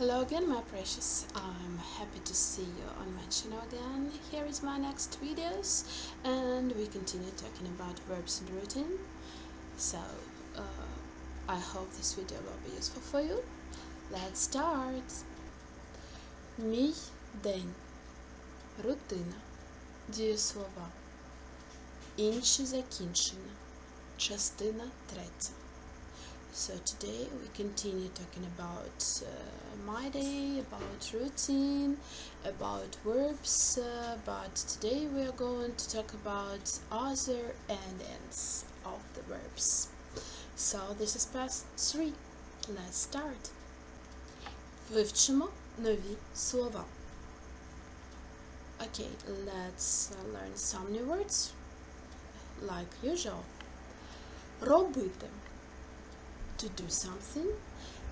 Hello again, my precious. I'm happy to see you on my channel again. Here is my next videos, and we continue talking about verbs and routine. So, I hope this video will be useful for you. Let's start. Мій день. Рутина. Дієслова. Інші закінчення. Частина 3. So today we continue talking about my day, about routine, about verbs, but today we are going to talk about other endings of the verbs. So this is part 3. Let's start. Вивчимо нові слова. Okay, let's learn some new words, like usual. Робити. To do something,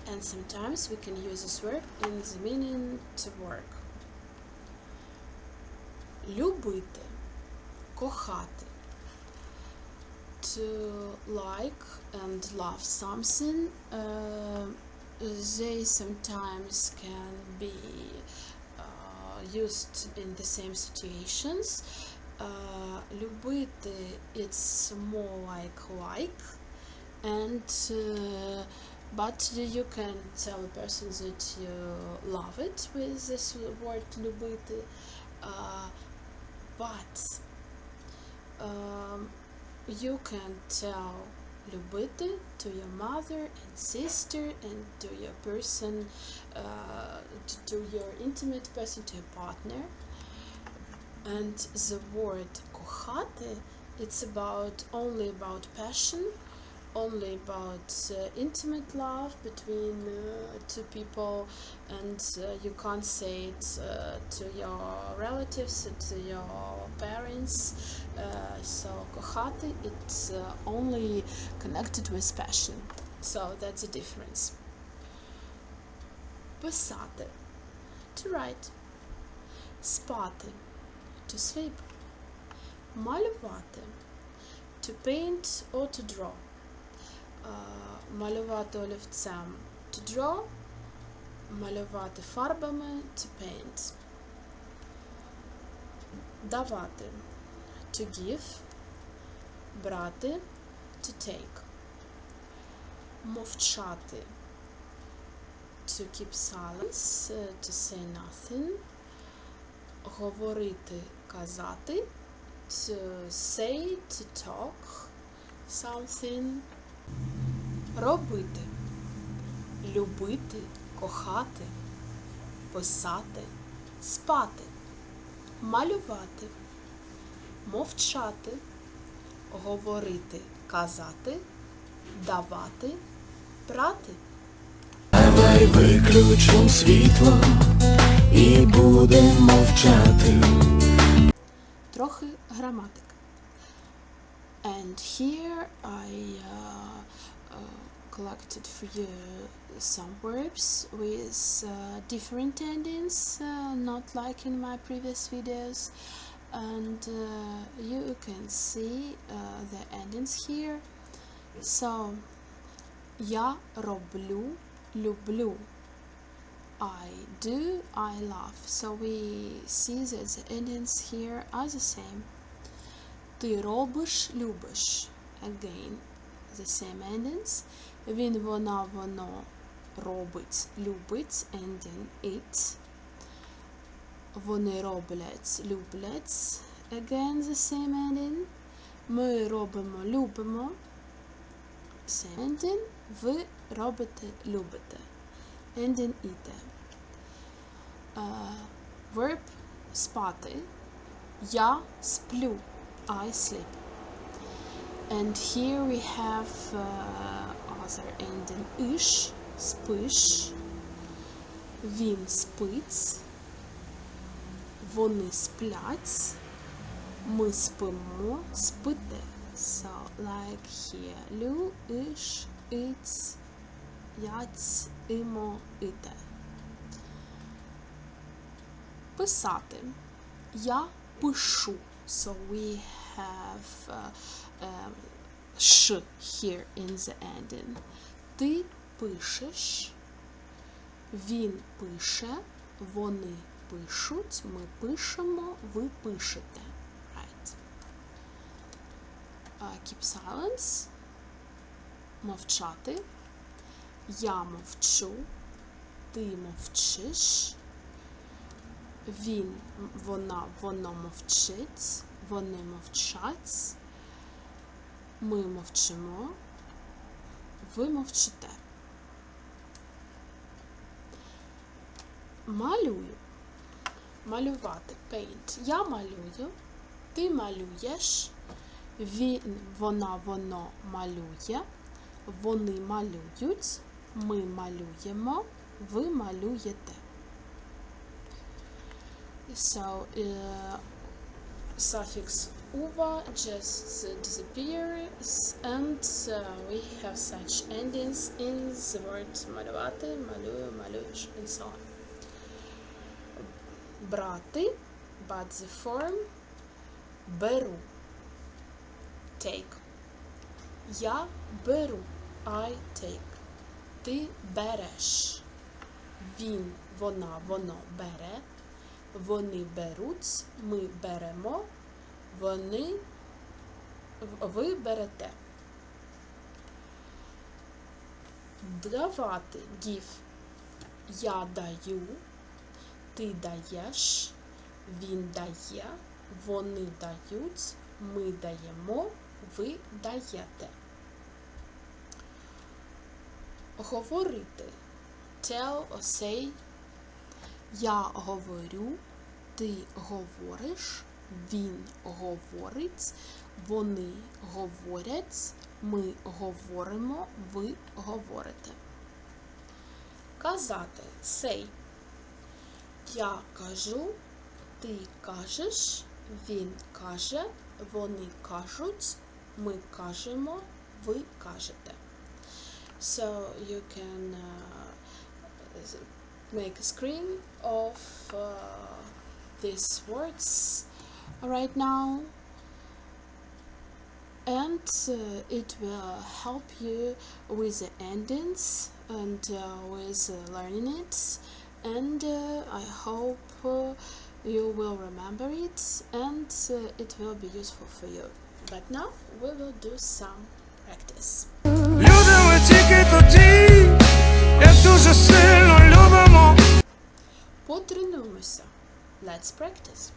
and sometimes we can use this verb in the meaning to work. Любити, кохати. To like and love something, they sometimes can be used in the same situations. Любити, it's more like. And but you can tell a person that you love it with this word любити, but you can tell любити to your mother and sister and to your person, to your intimate person, to your partner. And the word кохати, it's only about passion, only about intimate love between two people, and you can't say it to your relatives, to your parents. So кохати, it's only connected with passion. So that's the difference. Писати, to write. Спати, to sleep. Малювати, to paint or to draw. Малювати олівцем to draw, малювати фарбами to paint. Давати to give, брати to take. Мовчати to keep silence, to say nothing. Говорити, казати to say, to talk something. Робити, любити, кохати, писати, спати, малювати, мовчати, говорити, казати, давати, брати. Давай виключимо світло і будемо мовчати. Трохи граматики. And here I collected for you some verbs with different endings, not like in my previous videos, and you can see the endings here. So, я роблю, люблю. I do, I love. So we see that the endings here are the same. Ти робиш, любиш. Again, the same endings. Він, вона, воно робить, любить, ending it. Вони роблять, люблять. Again, the same ending. Ми робимо, любимо. Same ending. Ви робите, любите. Ending іде. Verb спати. Я сплю. I sleep. And here we have other ending ish, спиш, він спить, вони сплять, ми спимо, спите. So like here, лю, іш, іць, яць, імо, іте. Писати. Я пишу. So we have sh here in the ending. Ти пишеш, Він пише, вони пишуть, ми пишемо, ви пишете. Right. Keep silence. Мовчати. Я мовчу. Ти мовчиш. Він, вона, воно мовчить. Вони мовчать. Ми мовчимо. Ви мовчите. Малюю. Малювати. Paint. Я малюю. Ти малюєш. Він, вона, воно малює. Вони малюють. Ми малюємо. Ви малюєте. So, suffix uva just disappears, and we have such endings in the word малювати, малюю, малюєш, and so on. Брати, but the form беру. Take. Я беру. I take. Ти береш. Він, вона, воно бере. Вони беруть, ми беремо, вони, ви берете. Давати, give. Я даю, ти даєш, він дає, вони дають, ми даємо, ви даєте. Говорити. Tell or say. Я говорю, ти говориш, він говорить, вони говорять, ми говоримо, ви говорите. Казати. Say. Я кажу, ти кажеш, він каже, вони кажуть, ми кажемо, ви кажете. So you can make a screen of these words right now, and it will help you with the endings and with learning it, and I hope you will remember it, and it will be useful for you. But now we will do some practice. Любимо тільки тоді, як дуже сильно любимо. Потренуємося. Let's practice.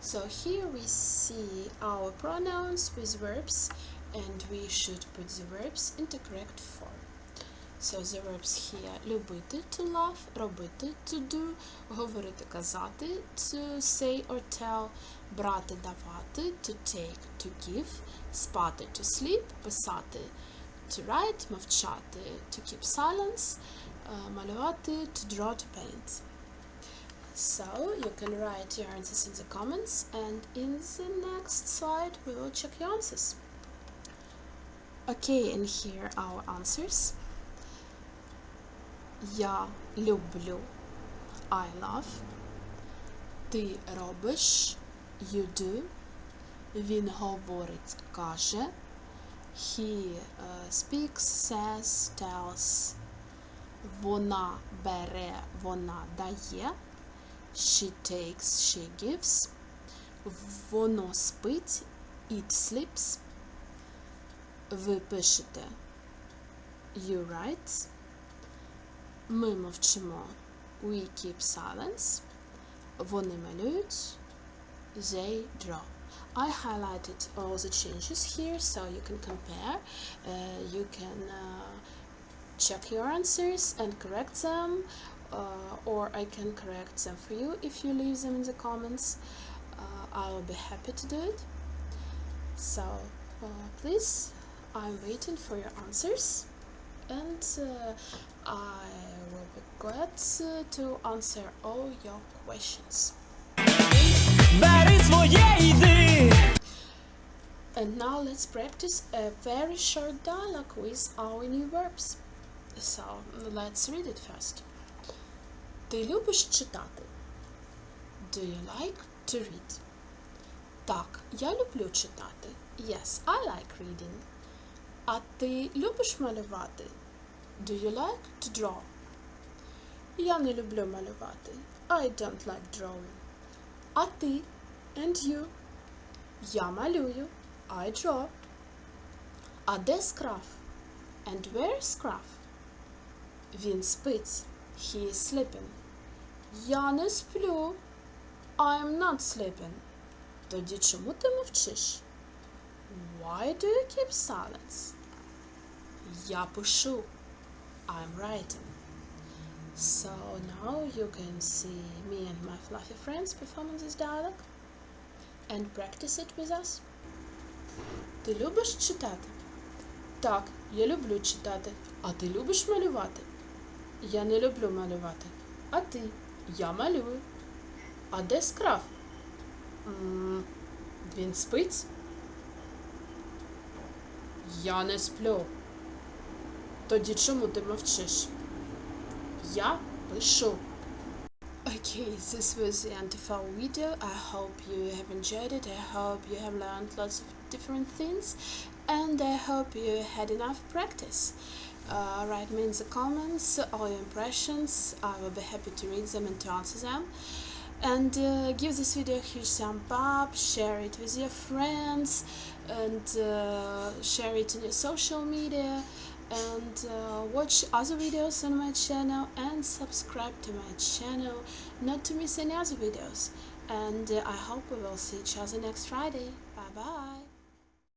So here we see our pronouns with verbs, and we should put the verbs into correct form. So the verbs here: любити, to love, робити, to do, говорити, казати, to say or tell, брати, давати, to take, to give, спати, to sleep, писати, to write, мовчати, to keep silence, малювати, to draw, to paint. So you can write your answers in the comments, and in the next slide we will check your answers. Okay, and here are our answers. Я люблю, I love. Ти робиш, you do. Він говорить, каже. He speaks, says, tells. Вона бере, вона дає. She takes, she gives. Воно спить, it sleeps. Ви пишете, you write. Ми мовчимо, we keep silence. Вони малюють, they draw. I highlighted all the changes here, so you can compare. You can check your answers and correct them, or I can correct them for you if you leave them in the comments. I will be happy to do it. So please, I'm waiting for your answers, and I will be glad to answer all your questions. Бери своє, йди. And now let's practice a very short dialogue with our new verbs. So let's read it first. Ти любиш читати? Do you like to read? Так, я люблю читати. Yes, I like reading. А ти любиш малювати? Do you like to draw? Я не люблю малювати. I don't like drawing. А ти? And you? Я малюю. I draw. А де Скраф? And where is Скраф? Він спить. He is sleeping. Я не сплю. I'm not sleeping. Тоді чому ти мовчиш? Why do you keep silence? Я пишу. I'm writing. So now you can see me and my fluffy friends performing this dialogue and practice it with us. Ти любиш читати? Так, я люблю читати. А ти любиш малювати? Я не люблю малювати. А ти? Я малюю. А де Скраф? Він спить? Я не сплю. Тоді чому ти мовчиш? Я пишу. Okay, this was the Antitila video. I hope you have enjoyed it. I hope you have learned lots of different things. And I hope you had enough practice. Write me in the comments all your impressions. I will be happy to read them and to answer them. And give this video a huge thumb up, share it with your friends, and share it in your social media, and watch other videos on my channel, and subscribe to my channel not to miss any other videos. And I hope we will see each other next Friday. Bye bye.